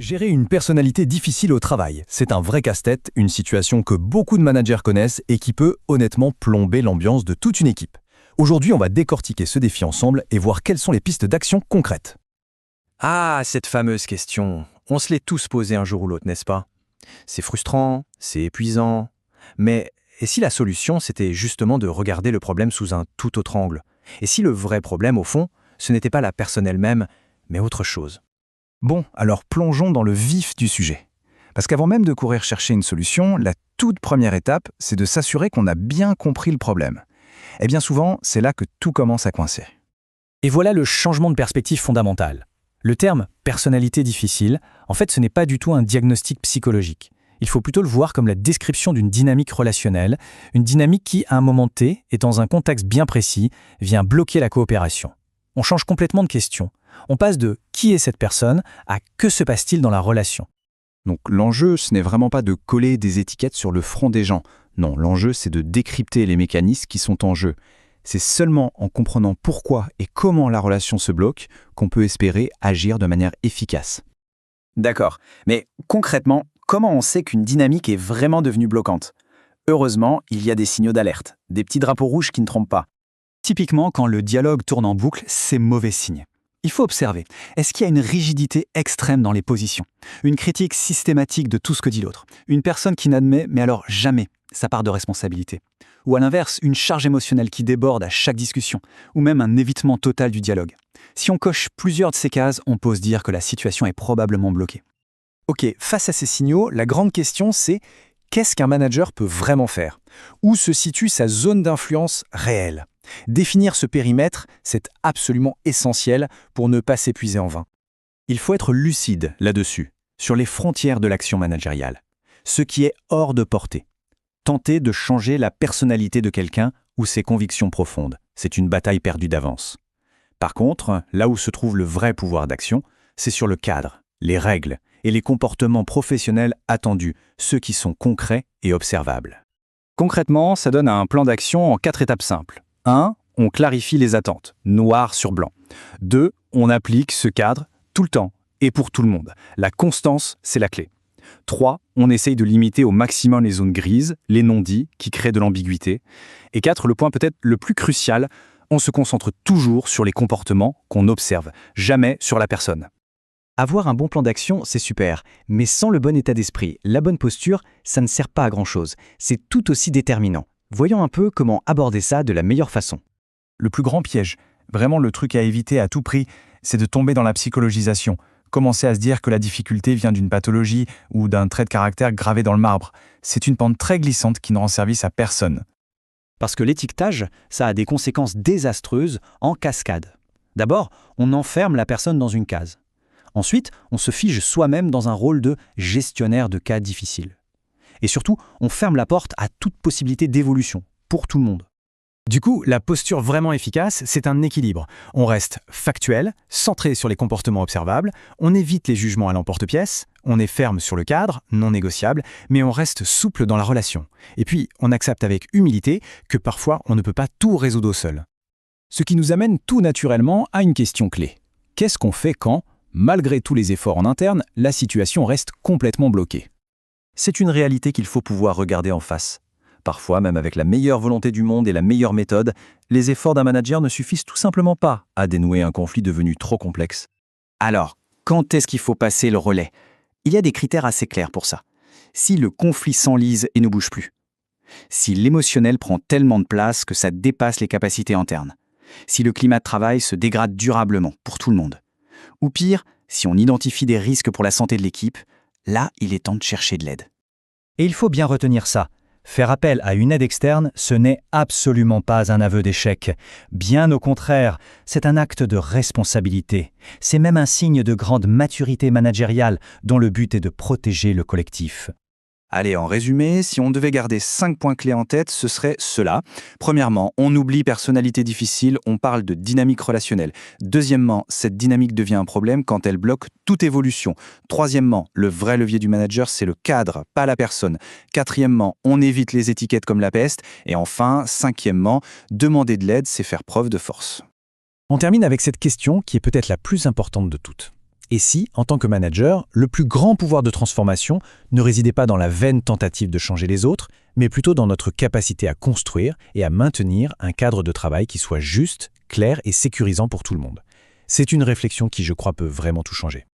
Gérer une personnalité difficile au travail, c'est un vrai casse-tête, une situation que beaucoup de managers connaissent et qui peut honnêtement plomber l'ambiance de toute une équipe. Aujourd'hui, on va décortiquer ce défi ensemble et voir quelles sont les pistes d'action concrètes. Ah, cette fameuse question. On se l'est tous posée un jour ou l'autre, n'est-ce pas? C'est frustrant, c'est épuisant. Mais et si la solution, c'était justement de regarder le problème sous un tout autre angle? Et si le vrai problème, au fond, ce n'était pas la personne elle-même, mais autre chose? Bon, alors plongeons dans le vif du sujet. Parce qu'avant même de courir chercher une solution, la toute première étape, c'est de s'assurer qu'on a bien compris le problème. Et bien souvent, c'est là que tout commence à coincer. Et voilà le changement de perspective fondamental. Le terme « personnalité difficile », en fait, ce n'est pas du tout un diagnostic psychologique. Il faut plutôt le voir comme la description d'une dynamique relationnelle, une dynamique qui, à un moment T, et dans un contexte bien précis, vient bloquer la coopération. On change complètement de question. On passe de « qui est cette personne » à « que se passe-t-il dans la relation ?» Donc l'enjeu, ce n'est vraiment pas de coller des étiquettes sur le front des gens. Non, l'enjeu, c'est de décrypter les mécanismes qui sont en jeu. C'est seulement en comprenant pourquoi et comment la relation se bloque qu'on peut espérer agir de manière efficace. D'accord, mais concrètement, comment on sait qu'une dynamique est vraiment devenue bloquante? Heureusement, il y a des signaux d'alerte, des petits drapeaux rouges qui ne trompent pas. Typiquement, quand le dialogue tourne en boucle, c'est mauvais signe. Il faut observer. Est-ce qu'il y a une rigidité extrême dans les positions? Une critique systématique de tout ce que dit l'autre? Une personne qui n'admet, mais alors jamais, sa part de responsabilité? Ou à l'inverse, une charge émotionnelle qui déborde à chaque discussion? Ou même un évitement total du dialogue? Si on coche plusieurs de ces cases, on peut se dire que la situation est probablement bloquée. Ok, face à ces signaux, la grande question c'est qu'est-ce qu'un manager peut vraiment faire? Où se situe sa zone d'influence réelle? Définir ce périmètre, c'est absolument essentiel pour ne pas s'épuiser en vain. Il faut être lucide là-dessus, sur les frontières de l'action managériale. Ce qui est hors de portée. Tenter de changer la personnalité de quelqu'un ou ses convictions profondes, c'est une bataille perdue d'avance. Par contre, là où se trouve le vrai pouvoir d'action, c'est sur le cadre, les règles et les comportements professionnels attendus, ceux qui sont concrets et observables. Concrètement, ça donne un plan d'action en 4 étapes simples. 1. On clarifie les attentes, noir sur blanc. 2. On applique ce cadre tout le temps et pour tout le monde. La constance, c'est la clé. 3. On essaye de limiter au maximum les zones grises, les non-dits qui créent de l'ambiguïté. Et 4. Le point peut-être le plus crucial, on se concentre toujours sur les comportements qu'on observe, jamais sur la personne. Avoir un bon plan d'action, c'est super, mais sans le bon état d'esprit, la bonne posture, ça ne sert pas à grand-chose. C'est tout aussi déterminant. Voyons un peu comment aborder ça de la meilleure façon. Le plus grand piège, vraiment le truc à éviter à tout prix, c'est de tomber dans la psychologisation. Commencer à se dire que la difficulté vient d'une pathologie ou d'un trait de caractère gravé dans le marbre. C'est une pente très glissante qui ne rend service à personne. Parce que l'étiquetage, ça a des conséquences désastreuses en cascade. D'abord, on enferme la personne dans une case. Ensuite, on se fige soi-même dans un rôle de gestionnaire de cas difficiles. Et surtout, on ferme la porte à toute possibilité d'évolution, pour tout le monde. Du coup, la posture vraiment efficace, c'est un équilibre. On reste factuel, centré sur les comportements observables, on évite les jugements à l'emporte-pièce, on est ferme sur le cadre, non négociable, mais on reste souple dans la relation. Et puis, on accepte avec humilité que parfois, on ne peut pas tout résoudre seul. Ce qui nous amène tout naturellement à une question clé. Qu'est-ce qu'on fait quand, malgré tous les efforts en interne, la situation reste complètement bloquée? C'est une réalité qu'il faut pouvoir regarder en face. Parfois, même avec la meilleure volonté du monde et la meilleure méthode, les efforts d'un manager ne suffisent tout simplement pas à dénouer un conflit devenu trop complexe. Alors, quand est-ce qu'il faut passer le relais? Il y a des critères assez clairs pour ça. Si le conflit s'enlise et ne bouge plus. Si l'émotionnel prend tellement de place que ça dépasse les capacités internes. Si le climat de travail se dégrade durablement pour tout le monde. Ou pire, si on identifie des risques pour la santé de l'équipe, là, il est temps de chercher de l'aide. Et il faut bien retenir ça. Faire appel à une aide externe, ce n'est absolument pas un aveu d'échec. Bien au contraire, c'est un acte de responsabilité. C'est même un signe de grande maturité managériale dont le but est de protéger le collectif. Allez, en résumé, si on devait garder 5 points clés en tête, ce serait cela. Premièrement, on oublie personnalité difficile, on parle de dynamique relationnelle. Deuxièmement, cette dynamique devient un problème quand elle bloque toute évolution. Troisièmement, le vrai levier du manager, c'est le cadre, pas la personne. Quatrièmement, on évite les étiquettes comme la peste. Et enfin, cinquièmement, demander de l'aide, c'est faire preuve de force. On termine avec cette question qui est peut-être la plus importante de toutes. Et si, en tant que manager, le plus grand pouvoir de transformation ne résidait pas dans la vaine tentative de changer les autres, mais plutôt dans notre capacité à construire et à maintenir un cadre de travail qui soit juste, clair et sécurisant pour tout le monde. C'est une réflexion qui, je crois, peut vraiment tout changer.